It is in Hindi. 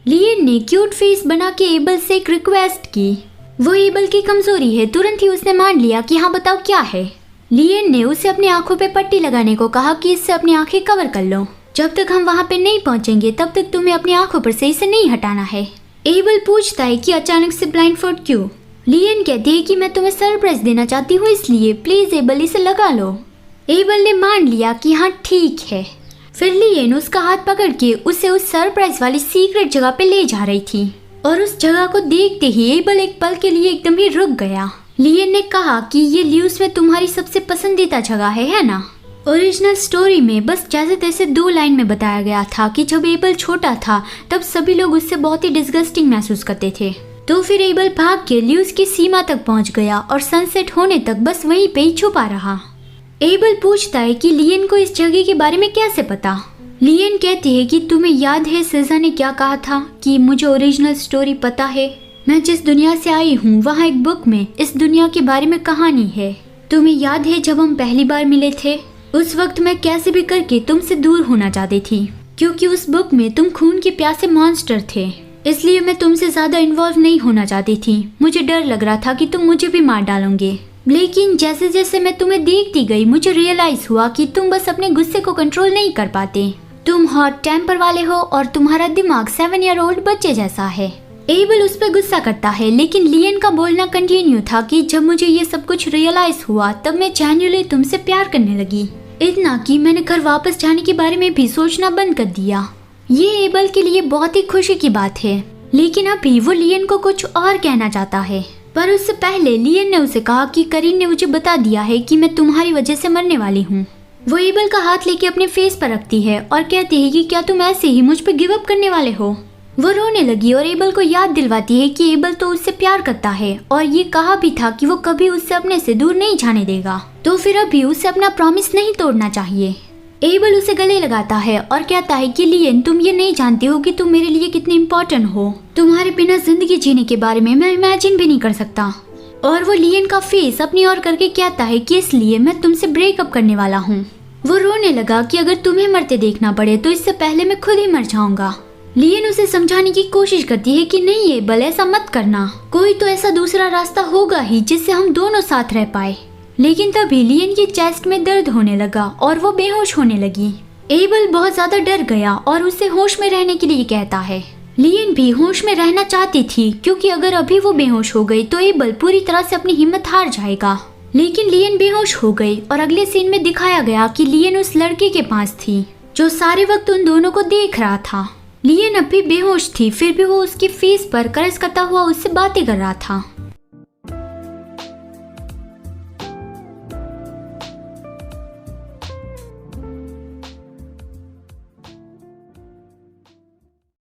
लियन ने क्यूट फेस बना के एबल से एक रिक्वेस्ट की। वो एबल की कमजोरी है, तुरंत ही उसने मान लिया कि हाँ बताओ क्या है। लियन ने उसे अपनी आंखों पे पट्टी लगाने को कहा कि इससे अपनी आंखें कवर कर लो। जब तक हम वहाँ पे नहीं पहुँचेंगे तब तक तुम्हें अपनी आंखों पर से इसे नहीं हटाना है। एबल पूछता है कि अचानक से ब्लाइंडफोल्ड क्यों। लियन कहती है कि मैं तुम्हें सरप्राइज देना चाहती हूँ, इसलिए प्लीज एबल इसे लगा लो। एबल ने मान लिया कि हाँ ठीक है। फिर लियन उसका हाथ पकड़ के उसे उस सरप्राइज वाली सीक्रेट जगह पे ले जा रही थी और उस जगह को देखते ही एबल एक पल के लिए एकदम ही रुक गया। लियन ने कहा कि ये ल्यूस में तुम्हारी सबसे पसंदीदा जगह है ना। ओरिजिनल स्टोरी में बस जैसे तैसे 2 लाइन में बताया गया था कि जब एबल छोटा था तब सभी लोग उससे बहुत ही डिस्गस्टिंग महसूस करते थे। तो फिर एबल भाग के ल्यूस की सीमा तक पहुंच गया और सनसेट होने तक बस वहीं पे ही छुपा रहा। एबल पूछता है कि लियन को इस जगह के बारे में कैसे पता। लियन कहती है कि तुम्हें याद है सिजा ने क्या कहा था कि मुझे ओरिजिनल स्टोरी पता है। मैं जिस दुनिया से आई हूँ वहाँ एक बुक में इस दुनिया के बारे में कहानी है। तुम्हें याद है जब हम पहली बार मिले थे, उस वक्त मैं कैसे भी करके तुमसे दूर होना चाहती थी, क्योंकि उस बुक में तुम खून के प्यासे मॉन्स्टर थे। इसलिए मैं तुमसे ज्यादा इन्वॉल्व नहीं होना चाहती थी। मुझे डर लग रहा था कि तुम मुझे भी मार डालोगे। लेकिन जैसे जैसे मैं तुम्हें देखती गई मुझे रियलाइज हुआ कि तुम बस अपने गुस्से को कंट्रोल नहीं कर पाते। तुम हॉट टेम्पर वाले हो और तुम्हारा दिमाग 7 ईयर ओल्ड बच्चे जैसा है। एबल उस पर गुस्सा करता है, लेकिन लियन का बोलना कंटिन्यू था कि जब मुझे ये सब कुछ रियलाइज हुआ तब मैं जेन्युइनली तुमसे प्यार करने लगी, इतना कि मैंने घर वापस जाने के बारे में भी सोचना बंद कर दिया। ये एबल के लिए बहुत ही खुशी की बात है, लेकिन अभी वो लियन को कुछ और कहना चाहता है। पर उससे पहले लियन ने उसे कहा कि करीन ने मुझे बता दिया है कि मैं तुम्हारी वजह से मरने वाली हूँ। वो एबल का हाथ लेके अपने फेस पर रखती है और कहती है कि क्या तुम ऐसे ही मुझ पर गिव अप करने वाले हो। वो रोने लगी और एबल को याद दिलवाती है कि एबल तो उससे प्यार करता है और ये कहा भी था कि वो कभी उससे अपने से दूर नहीं जाने देगा, तो फिर अभी उसे अपना प्रॉमिस नहीं तोड़ना चाहिए। एबल उसे गले लगाता है और कहता है कि लियन तुम ये नहीं जानती हो कि तुम मेरे लिए कितनी इम्पोर्टेंट हो। तुम्हारे बिना जिंदगी जीने के बारे में मैं इमेजिन भी नहीं कर सकता। और वो लियन का फेस अपनी ओर करके कहता है कि इसलिए मैं तुमसे ब्रेकअप करने वाला हूँ। वो रोने लगा कि अगर तुम्हें मरते देखना पड़े तो इससे पहले मैं खुद ही मर जाऊंगा। लियन उसे समझाने की कोशिश करती है कि नहीं एबल ऐसा मत करना, कोई तो ऐसा दूसरा रास्ता होगा ही जिससे हम दोनों साथ रह पाए। लेकिन तभी लियन की चेस्ट में दर्द होने लगा और वो बेहोश होने लगी। एबल बहुत ज्यादा डर गया और उसे होश में रहने के लिए कहता है। लियन भी होश में रहना चाहती थी, क्योंकि अगर अभी वो बेहोश हो गई तो एबल पूरी तरह से अपनी हिम्मत हार जाएगा। लेकिन लियन बेहोश हो गई और अगले सीन में दिखाया गया कि लियन उस लड़के के पास थी जो सारे वक्त उन दोनों को देख रहा था। लियन अब भी बेहोश थी, फिर भी वो उसके फेस पर करस करता हुआ उससे बातें कर रहा था।